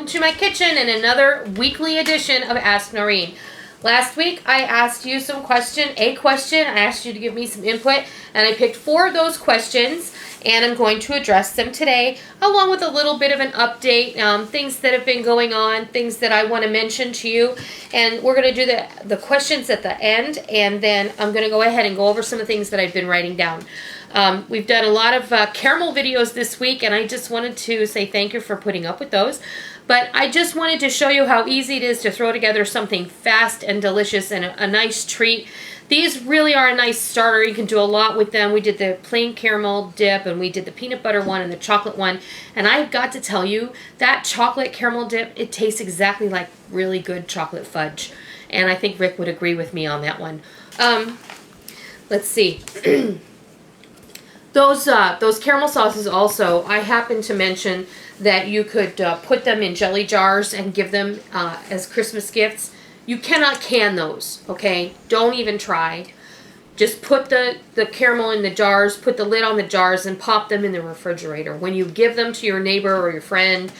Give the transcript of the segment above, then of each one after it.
to my kitchen and another weekly edition of Ask Noreen. Last week I asked you a question. I asked you to give me some input, and I picked 4 of those questions, and I'm going to address them today, along with a little bit of an update, things that have been going on, things that I want to mention to you, and we're going to do the questions at the end, and then I'm going to go ahead and go over some of the things that I've been writing down. We've done a lot of caramel videos this week, and I just wanted to say thank you for putting up with those. But I just wanted to show you how easy it is to throw together something fast and delicious and a nice treat. These really are a nice starter. You can do a lot with them. We did the plain caramel dip, and we did the peanut butter one and the chocolate one. And I've got to tell you, that chocolate caramel dip, it tastes exactly like really good chocolate fudge. And I think Rick would agree with me on that one. Let's see. Those caramel sauces also, I happened to mention that you could put them in jelly jars and give them as Christmas gifts. You cannot can those, okay? Don't even try. Just put the caramel in the jars, put the lid on the jars, and pop them in the refrigerator. When you give them to your neighbor or your friend,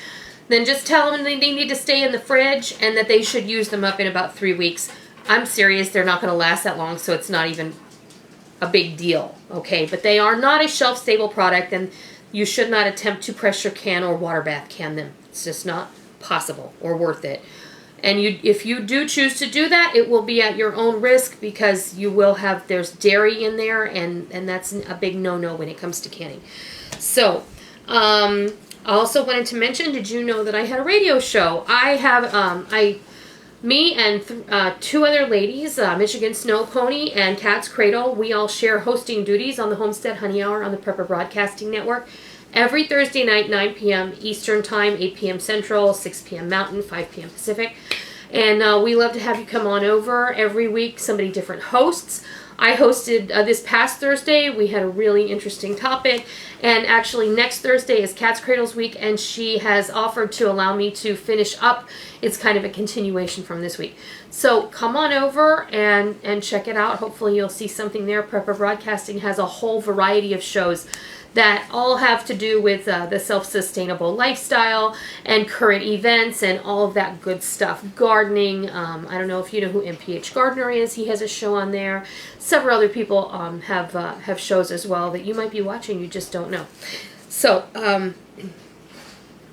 then just tell them they need to stay in the fridge and that they should use them up in about 3 weeks. I'm serious, they're not going to last that long, so it's not even a big deal, okay? But they are not a shelf-stable product, and you should not attempt to pressure can or water bath can them. It's just not possible or worth it. And if you do choose to do that, it will be at your own risk, because you will have, there's dairy in there, and that's a big no-no when it comes to canning. So, I also wanted to mention, did you know that I had a radio show? I have, me and 2 other ladies, Michigan Snow Pony and Cat's Cradle, we all share hosting duties on the Homestead Honey Hour on the Prepper Broadcasting Network every Thursday night, 9 p.m. Eastern Time, 8 p.m. Central, 6 p.m. Mountain, 5 p.m. Pacific. And we love to have you come on over every week, somebody different hosts. I hosted this past Thursday. We had a really interesting topic. And actually next Thursday is Cat's Cradle's week, and she has offered to allow me to finish up. It's kind of a continuation from this week. So come on over and check it out. Hopefully you'll see something there. Prepper Broadcasting has a whole variety of shows that all have to do with the self-sustainable lifestyle and current events and all of that good stuff. Gardening, I don't know if you know who MPH Gardener is. He has a show on there. Several other people have shows as well that you might be watching, you just don't know. So, I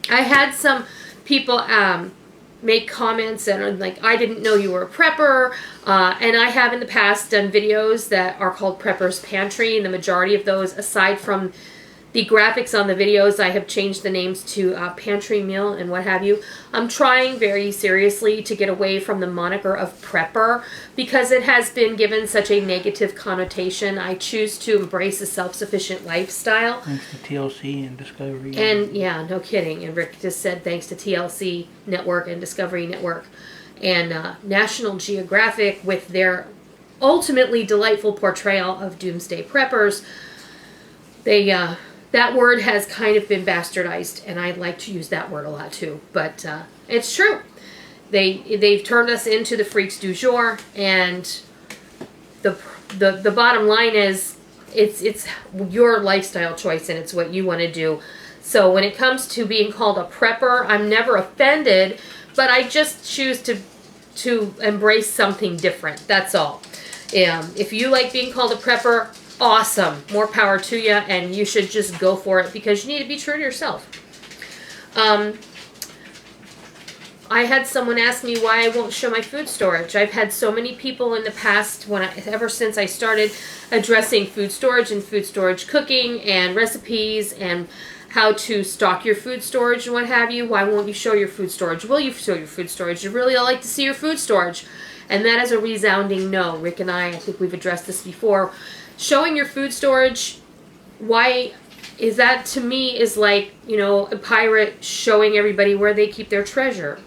had some people make comments and like, I didn't know you were a prepper, and I have in the past done videos that are called Prepper's Pantry, and the majority of those, aside from the graphics on the videos, I have changed the names to Pantry Meal and what have you. I'm trying very seriously to get away from the moniker of prepper, because it has been given such a negative connotation. I choose to embrace a self-sufficient lifestyle. Thanks to TLC and Discovery. And yeah, no kidding. And Rick just said thanks to TLC Network and Discovery Network and National Geographic with their ultimately delightful portrayal of doomsday preppers. They that word has kind of been bastardized, and I like to use that word a lot too, but it's true. They've turned us into the freaks du jour, and the bottom line is it's your lifestyle choice, and it's what you want to do. So when it comes to being called a prepper, I'm never offended, but I just choose to embrace something different. That's all. If you like being called a prepper, awesome, more power to you, and you should just go for it, because you need to be true to yourself. I had someone ask me why I won't show my food storage. I've had so many people in the past, ever since I started addressing food storage and food storage cooking and recipes and how to stock your food storage and what have you. Why won't you show your food storage? Will you show your food storage? You really all like to see your food storage. And that is a resounding no. Rick and I think we've addressed this before. Showing your food storage, why is that? To me is like, you know, a pirate showing everybody where they keep their treasure.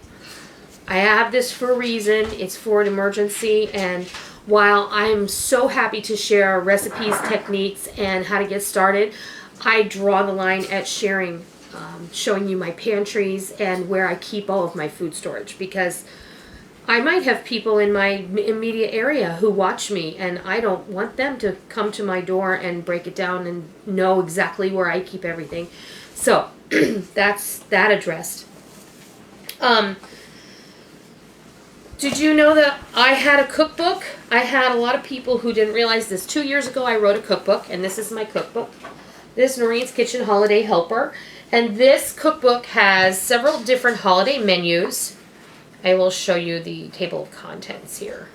I have this for a reason. It's for an emergency, and while I'm so happy to share recipes, techniques, and how to get started, I draw the line at sharing, showing you my pantries and where I keep all of my food storage, because I might have people in my immediate area who watch me, and I don't want them to come to my door and break it down and know exactly where I keep everything. So that's that addressed. Did you know that I had a cookbook? I had a lot of people who didn't realize this. 2 years ago, I wrote a cookbook, and this is my cookbook. This is Noreens Kitchen Holiday Helper. And this cookbook has several different holiday menus. I will show you the table of contents here.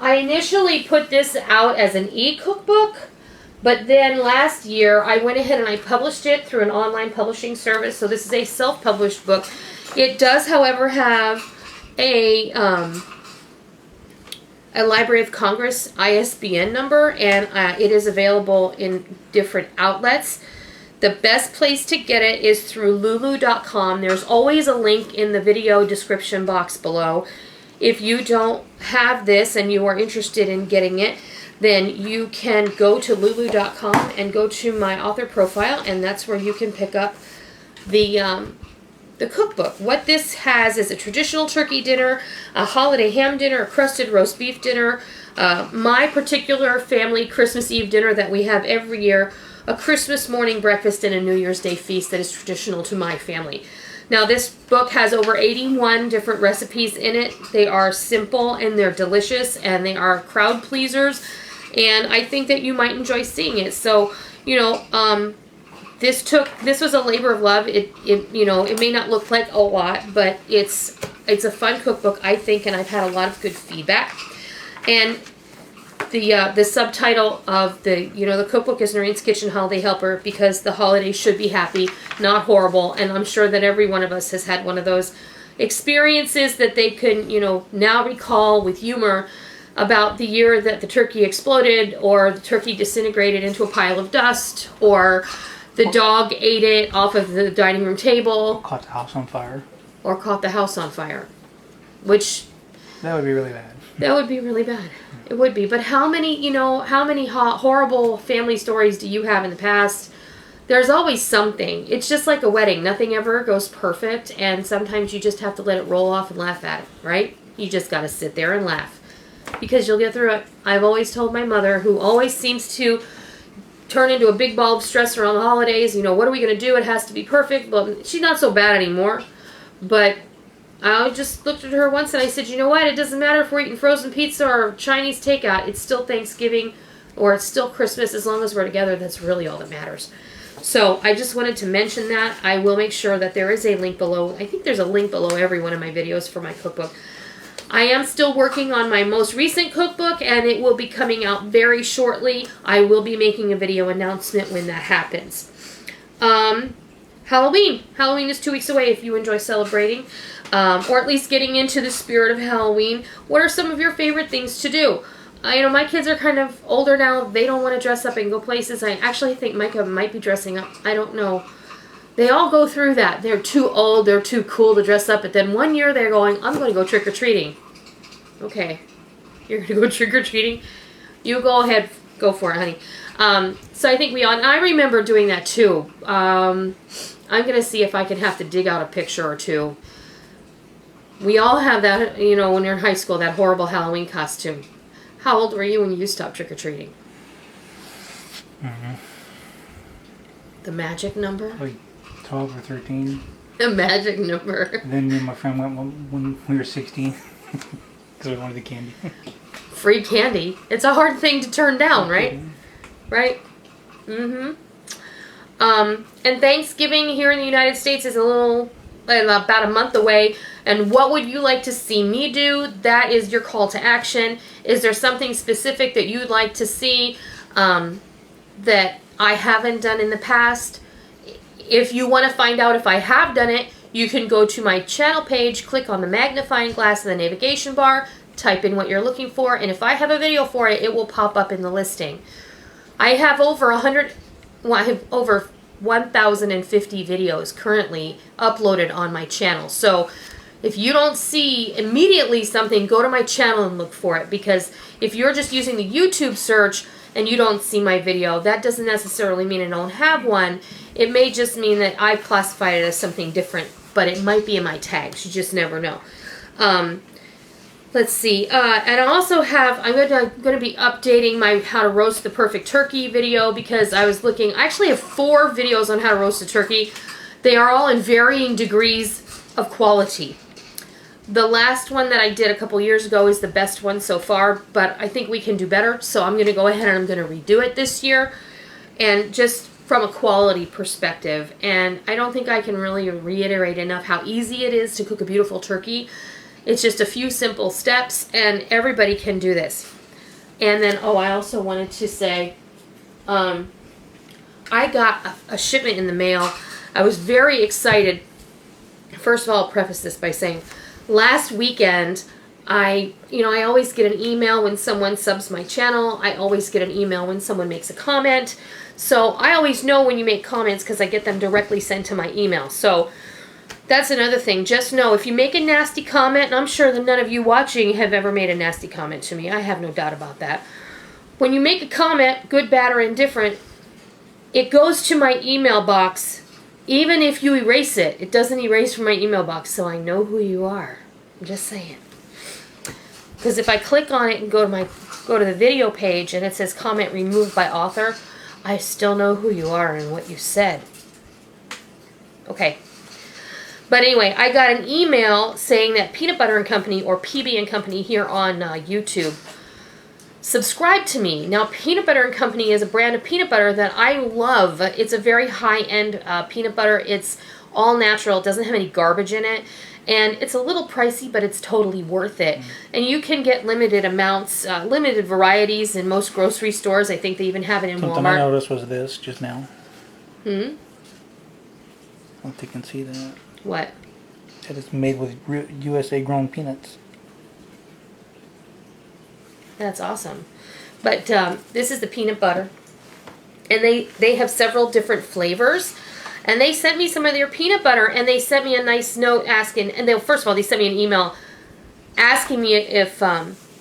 I initially put this out as an e-cookbook, but then last year I went ahead and I published it through an online publishing service. So this is a self-published book. It does, however, have a Library of Congress ISBN number, and it is available in different outlets. The best place to get it is through lulu.com. There's always a link in the video description box below. If you don't have this and you are interested in getting it, then you can go to lulu.com and go to my author profile, and that's where you can pick up the cookbook. What this has is a traditional turkey dinner, a holiday ham dinner, a crusted roast beef dinner, my particular family Christmas Eve dinner that we have every year, a Christmas morning breakfast, and a New Year's Day feast that is traditional to my family. Now, this book has over 81 different recipes in it. They are simple and they're delicious and they are crowd pleasers, and I think that you might enjoy seeing it. So, you know, this was a labor of love. It may not look like a lot, but it's a fun cookbook, I think, and I've had a lot of good feedback. And the subtitle of the cookbook is Noreens Kitchen Holiday Helper, because the holidays should be happy, not horrible. And I'm sure that every one of us has had one of those experiences that they can, now recall with humor about the year that the turkey exploded, or the turkey disintegrated into a pile of dust, or the dog ate it off of the dining room table. Caught the house on fire. Or caught the house on fire. Which... that would be really bad. That would be really bad. It would be. But how many horrible family stories do you have in the past? There's always something. It's just like a wedding. Nothing ever goes perfect, and sometimes you just have to let it roll off and laugh at it, right? You just got to sit there and laugh, because you'll get through it. I've always told my mother, who always seems to turn into a big ball of stress around the holidays, what are we going to do? It has to be perfect. Well, she's not so bad anymore, but I just looked at her once and I said, you know what? It doesn't matter if we're eating frozen pizza or Chinese takeout. It's still Thanksgiving or it's still Christmas. As long as we're together, that's really all that matters. So I just wanted to mention that. I will make sure that there is a link below. I think there's a link below every one of my videos for my cookbook. I am still working on my most recent cookbook, and it will be coming out very shortly. I will be making a video announcement when that happens. Halloween. Halloween is 2 weeks away if you enjoy celebrating, or at least getting into the spirit of Halloween. What are some of your favorite things to do? My kids are kind of older now. They don't want to dress up and go places. I actually think Micah might be dressing up. I don't know. They all go through that. They're too old. They're too cool to dress up. But then one year they're going, I'm going to go trick-or-treating. Okay. You're going to go trick-or-treating? You go ahead. Go for it, honey. So I think we all... And I remember doing that too. I'm going to see if I can have to dig out a picture or two. We all have that, when you're in high school, that horrible Halloween costume. How old were you when you stopped trick-or-treating? Mm-hmm. The magic number? Like 12 or 13. The magic number. And then me and my friend went when we were 16 because we wanted the candy. Free candy. It's a hard thing to turn down, right? Right? Mm-hmm. And Thanksgiving here in the United States is about a month away. And what would you like to see me do? That is your call to action. Is there something specific that you'd like to see that I haven't done in the past? If you want to find out if I have done it, you can go to my channel page, click on the magnifying glass in the navigation bar, type in what you're looking for, and if I have a video for it, it will pop up in the listing. I have over 1,050 videos currently uploaded on my channel. So if you don't see immediately something, go to my channel and look for it, because if you're just using the YouTube search and you don't see my video, that doesn't necessarily mean I don't have one. It may just mean that I've classified it as something different, but it might be in my tags. You just never know. Let's see. And I also have, I'm going to be updating my how to roast the perfect turkey video, because I was looking, I actually have 4 videos on how to roast a turkey. They are all in varying degrees of quality. The last one that I did a couple years ago is the best one so far, but I think we can do better. So I'm going to go ahead and I'm going to redo it this year, and just from a quality perspective. And I don't think I can really reiterate enough how easy it is to cook a beautiful turkey. It's just a few simple steps, and everybody can do this. And then, oh, I also wanted to say, I got a shipment in the mail. I was very excited. First of all, I'll preface this by saying, last weekend, I always get an email when someone subs my channel. I always get an email when someone makes a comment. So I always know when you make comments because I get them directly sent to my email. So that's another thing. Just know, if you make a nasty comment, and I'm sure that none of you watching have ever made a nasty comment to me. I have no doubt about that. When you make a comment, good, bad, or indifferent, it goes to my email box. Even if you erase it, it doesn't erase from my email box, so I know who you are. I'm just saying. Because if I click on it and go to the video page and it says comment removed by author, I still know who you are and what you said. Okay. But anyway, I got an email saying that Peanut Butter and Company, or PB and Company here on YouTube, subscribe to me. Now, Peanut Butter and Company is a brand of peanut butter that I love. It's a very high-end peanut butter. It's all natural. It doesn't have any garbage in it. And it's a little pricey, but it's totally worth it. And you can get limited amounts, limited varieties in most grocery stores. I think they even have it in Walmart. Something I noticed was this just now. Hmm? I don't think you can see that. What? That it's made with USA grown peanuts. That's awesome. But this is the peanut butter. And they have several different flavors. And they sent me some of their peanut butter, and they sent me a nice note asking, and first of all, they sent me an email asking me if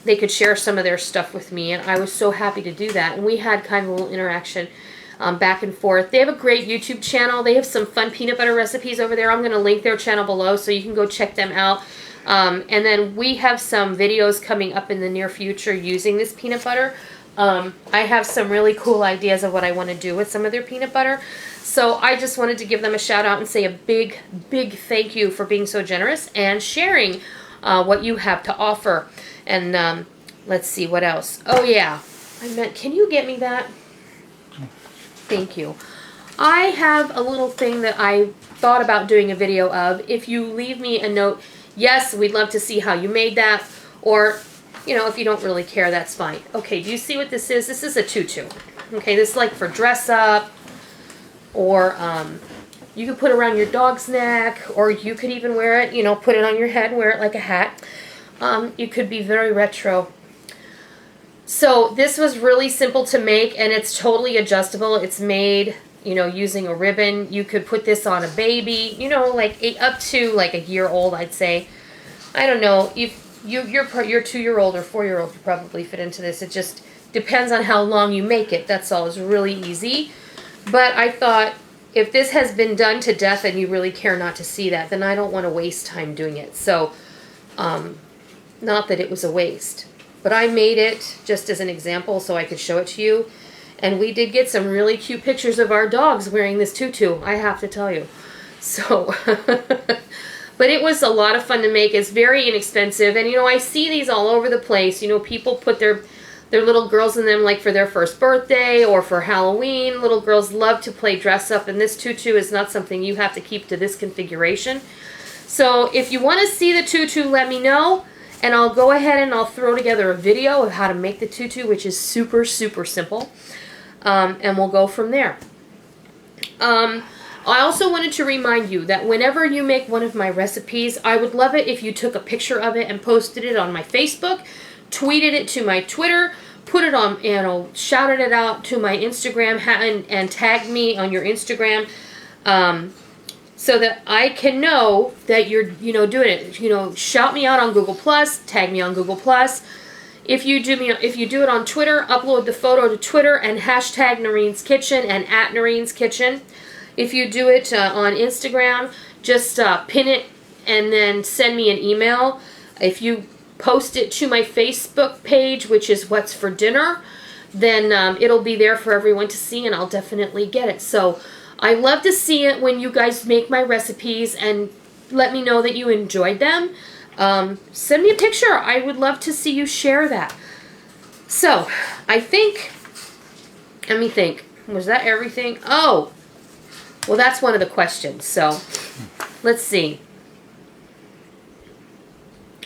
they could share some of their stuff with me, and I was so happy to do that. And we had kind of a little interaction back and forth. They have a great YouTube channel. They have some fun peanut butter recipes over there. I'm going to link their channel below so you can go check them out. And then we have some videos coming up in the near future using this peanut butter. I have some really cool ideas of what I want to do with some of their peanut butter. So I just wanted to give them a shout out and say a big, big thank you for being so generous and sharing what you have to offer. And let's see, what else? Oh yeah, can you get me that? Thank you. I have a little thing that I thought about doing a video of. If you leave me a note, yes, we'd love to see how you made that, or if you don't really care, that's fine. Okay, do you see what this is? This is a tutu. Okay, this is like for dress up, or you could put it around your dog's neck, or you could even wear it, put it on your head, wear it like a hat. You could be very retro. So this was really simple to make, and it's totally adjustable. It's made, using a ribbon. You could put this on a baby, like up to like a year old, I'd say. I don't know, if your 2-year-old or 4-year-old could probably fit into this. It just depends on how long you make it. That's all. It's really easy. But I thought, if this has been done to death and you really care not to see that, then I don't want to waste time doing it. So, not that it was a waste. But I made it just as an example so I could show it to you. And we did get some really cute pictures of our dogs wearing this tutu, I have to tell you. So, but it was a lot of fun to make. It's very inexpensive. And, I see these all over the place. People put their little girls in them, like for their first birthday or for Halloween. Little girls love to play dress up, and this tutu is not something you have to keep to this configuration. So if you want to see the tutu, let me know, and I'll go ahead and I'll throw together a video of how to make the tutu, which is super, super simple, and we'll go from there. I also wanted to remind you that whenever you make one of my recipes, I would love it if you took a picture of it and posted it on my Facebook, tweeted it to my Twitter, put it on, shouted it out to my Instagram, and tagged me on your Instagram, so that I can know that you're, doing it. Shout me out on Google+, tag me on Google+. If you do it on Twitter, upload the photo to Twitter and hashtag Noreens Kitchen and @Noreens Kitchen. If you do it on Instagram, just pin it and then send me an email. If you post it to my Facebook page, which is What's for Dinner, then it'll be there for everyone to see, and I'll definitely get it. So I love to see it when you guys make my recipes and let me know that you enjoyed them. Send me a picture. I would love to see you share that. So I think, let me think, was that everything? Oh, well, that's one of the questions. So let's see.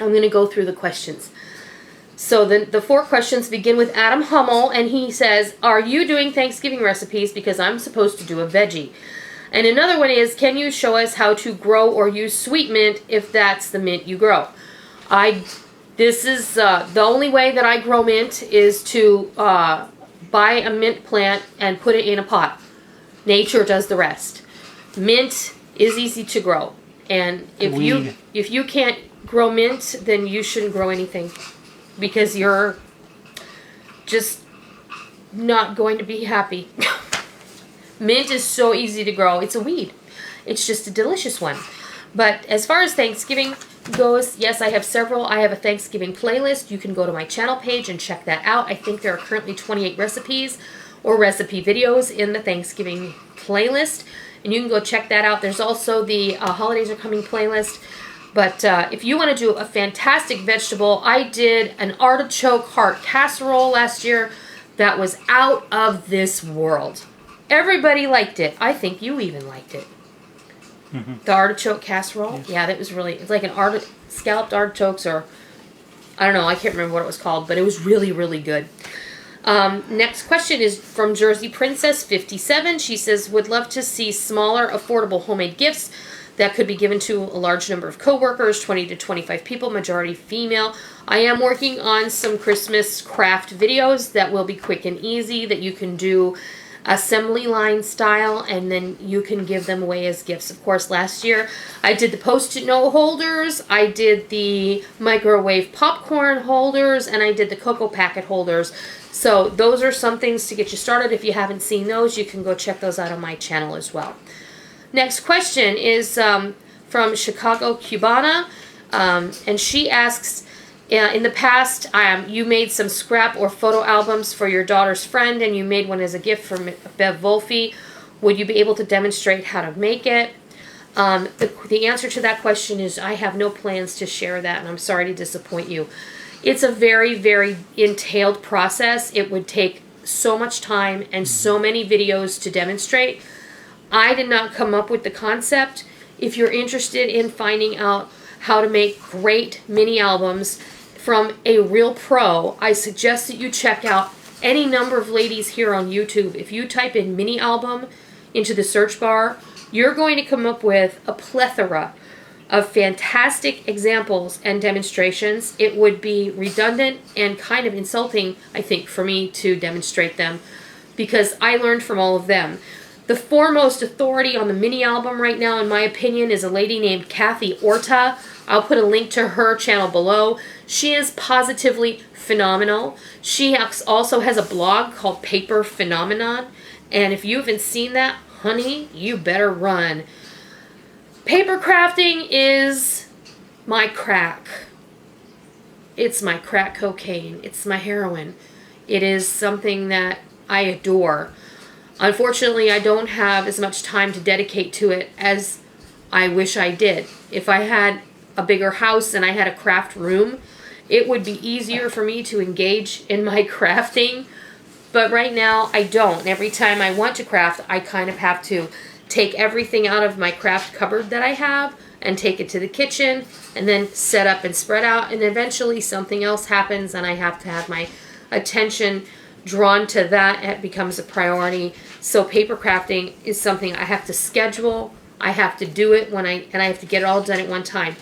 I'm going to go through the questions. So the 4 questions begin with Adam Hummel, and he says, are you doing Thanksgiving recipes because I'm supposed to do a veggie? And another one is, can you show us how to grow or use sweet mint if that's the mint you grow? This is the only way that I grow mint is to buy a mint plant and put it in a pot. Nature does the rest. Mint is easy to grow, and if you can't grow mint, then you shouldn't grow anything, because you're just not going to be happy. Mint is so easy to grow. It's a weed. It's just a delicious one. But as far as Thanksgiving goes, yes, I have several. I have a Thanksgiving playlist. You can go to my channel page and check that out. I think there are currently 28 recipes or recipe videos in the Thanksgiving playlist, and you can go check that out. There's also the Holidays Are Coming playlist. But if you want to do a fantastic vegetable, I did an artichoke heart casserole last year that was out of this world. Everybody liked it. I think you even liked it. Mm-hmm. The artichoke casserole? Yes. Yeah, that was really, it's like an scalloped artichokes, or I don't know, I can't remember what it was called, but it was really, really good. Next question is from Jersey Princess 57. She says, would love to see smaller, affordable homemade gifts that could be given to a large number of coworkers, 20 to 25 people, majority female. I am working on some Christmas craft videos that will be quick and easy, that you can do assembly line style, and then you can give them away as gifts. Of course, last year I did the Post-it note holders, I did the microwave popcorn holders, and I did the cocoa packet holders. So those are some things to get you started. If you haven't seen those, you can go check those out on my channel as well. Next question is from Chicago Cubana, and she asks, in the past, you made some scrap or photo albums for your daughter's friend, and you made one as a gift for Bev Wolfe. Would you be able to demonstrate how to make it? The answer to that question is I have no plans to share that, and I'm sorry to disappoint you. It's a very, very entailed process. It would take so much time and so many videos to demonstrate. I did not come up with the concept. If you're interested in finding out how to make great mini albums from a real pro, I suggest that you check out any number of ladies here on YouTube. If you type in mini album into the search bar, you're going to come up with a plethora of fantastic examples and demonstrations. It would be redundant and kind of insulting, I think, for me to demonstrate them, because I learned from all of them. The foremost authority on the mini album right now, in my opinion, is a lady named Kathy Orta. I'll put a link to her channel below. She is positively phenomenal. She also has a blog called Paper Phenomenon, and if you haven't seen that, honey, you better run. Paper crafting is my crack. It's my crack cocaine. It's my heroin. It is something that I adore. Unfortunately, I don't have as much time to dedicate to it as I wish I did. If I had a bigger house and I had a craft room, it would be easier for me to engage in my crafting. But right now, I don't. Every time I want to craft, I kind of have to take everything out of my craft cupboard that I have and take it to the kitchen and then set up and spread out. And eventually something else happens and I have to have my attention drawn to that. It becomes a priority. So paper crafting is something I have to schedule. I have to do it and I have to get it all done at one time.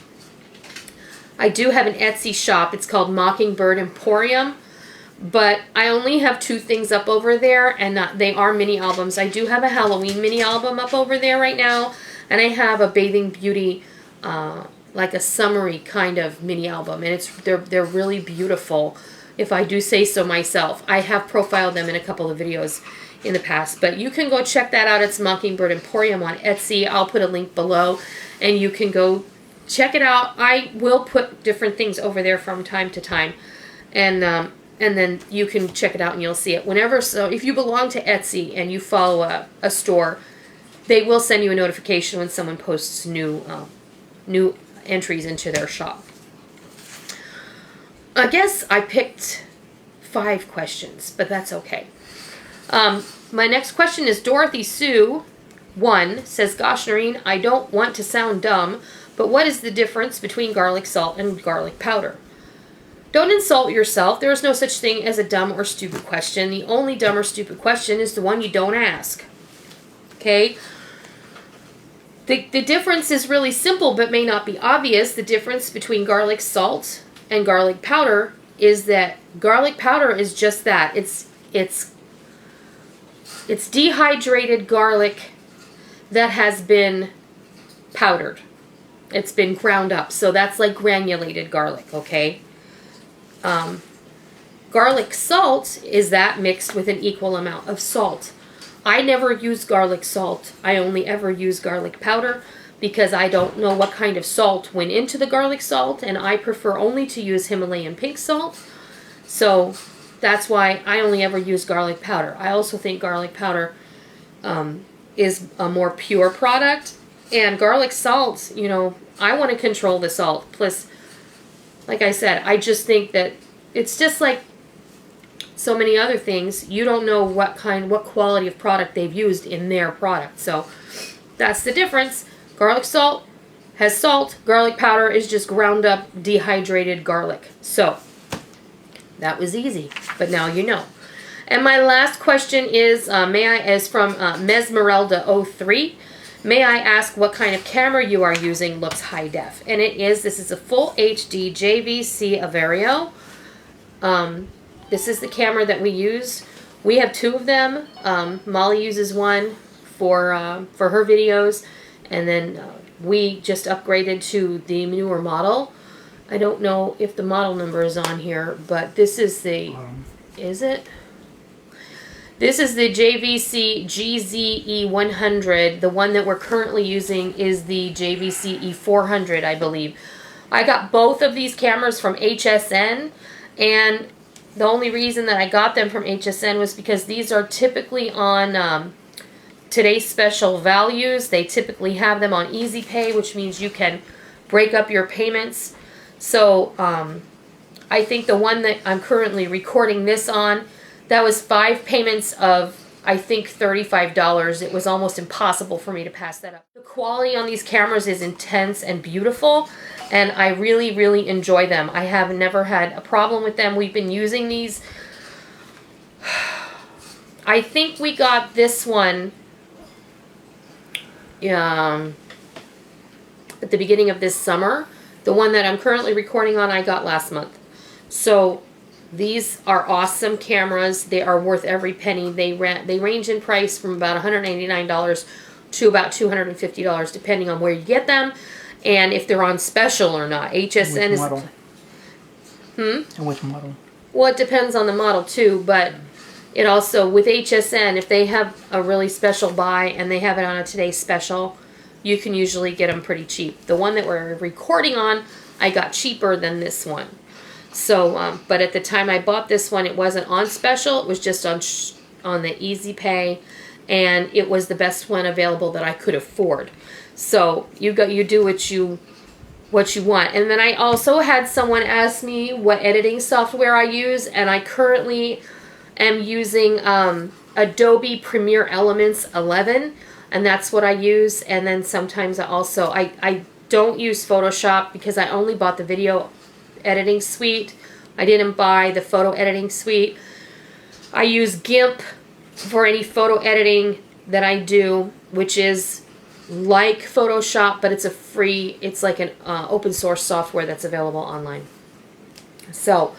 I do have an Etsy shop. It's called Mockingbird Emporium, but I only have 2 things up over there, and they are mini albums. I do have a Halloween mini album up over there right now, and I have a Bathing Beauty, like a summary kind of mini album, and they're really beautiful, if I do say so myself. I have profiled them in a couple of videos in the past, but you can go check that out. It's Mockingbird Emporium on Etsy. I'll put a link below, and you can go check it out. I will put different things over there from time to time, and then you can check it out and you'll see it whenever. So if you belong to Etsy and you follow a store, they will send you a notification when someone posts new entries into their shop. I guess I picked 5 questions, but that's okay. My next question is Dorothy Sue 1 says, "Gosh, Noreen, I don't want to sound dumb, but what is the difference between garlic salt and garlic powder?" Don't insult yourself. There is no such thing as a dumb or stupid question. The only dumb or stupid question is the one you don't ask. Okay? The difference is really simple but may not be obvious. The difference between garlic salt and garlic powder is that garlic powder is just that. It's dehydrated garlic that has been powdered. It's been ground up. So that's like granulated garlic, okay? Garlic salt is that mixed with an equal amount of salt. I never use garlic salt. I only ever use garlic powder because I don't know what kind of salt went into the garlic salt, and I prefer only to use Himalayan pink salt. So that's why I only ever use garlic powder. I also think garlic powder is a more pure product, and garlic salt, you know, I want to control the salt. Plus, like I said, I just think that it's just like so many other things. You don't know what quality of product they've used in their product. So that's the difference. Garlic salt has salt. Garlic powder is just ground up dehydrated garlic. So that was easy, but now you know. And my last question is from Mesmeralda03. May I ask what kind of camera you are using? Looks high def. And this is a full HD JVC Everio. This is the camera that we use. We have 2 of them. Molly uses one for her videos, and then we just upgraded to the newer model. I don't know if the model number is on here, but this is the, is it? This is the JVC GZE100. The one that we're currently using is the JVC E400, I believe. I got both of these cameras from HSN, and the only reason that I got them from HSN was because these are typically on today's special values. They typically have them on Easy Pay, which means you can break up your payments. So I think the one that I'm currently recording this on, that was 5 payments of, I think, $35. It was almost impossible for me to pass that up. The quality on these cameras is intense and beautiful, and I really, really enjoy them. I have never had a problem with them. We've been using these. I think we got this one at the beginning of this summer. The one that I'm currently recording on, I got last month. So these are awesome cameras. They are worth every penny. They range in price from about $189 to about $250, depending on where you get them and if they're on special or not. HSN which model? And which model? Well, it depends on the model too, but it also, with HSN, if they have a really special buy and they have it on a today's special, you can usually get them pretty cheap. The one that we're recording on, I got cheaper than this one. So, but at the time I bought this one, it wasn't on special. It was just on the Easy Pay, and it was the best one available that I could afford. So you do what you want. And then I also had someone ask me what editing software I use, and I currently am using Adobe Premier Elements 11, and that's what I use. And then sometimes I don't use Photoshop because I only bought the video editing suite. I didn't buy the photo editing suite. I use GIMP for any photo editing that I do, which is like Photoshop, but it's like an open source software that's available online. So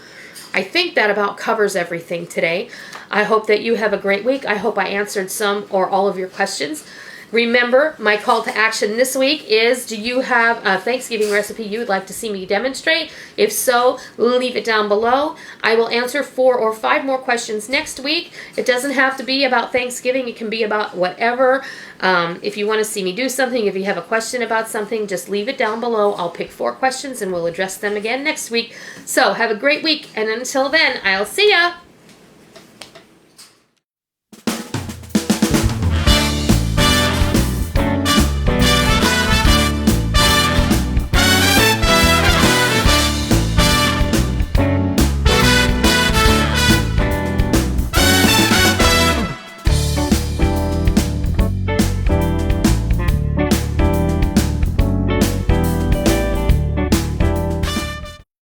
I think that about covers everything today. I hope that you have a great week. I hope I answered some or all of your questions. Remember, my call to action this week is, do you have a Thanksgiving recipe you would like to see me demonstrate? If so, leave it down below. I will answer 4 or 5 more questions next week. It doesn't have to be about Thanksgiving. It can be about whatever If you want to see me do something, if you have a question about something, just leave it down below. I'll pick 4 questions and we'll address them again next week. So have a great week, and until then, I'll see ya.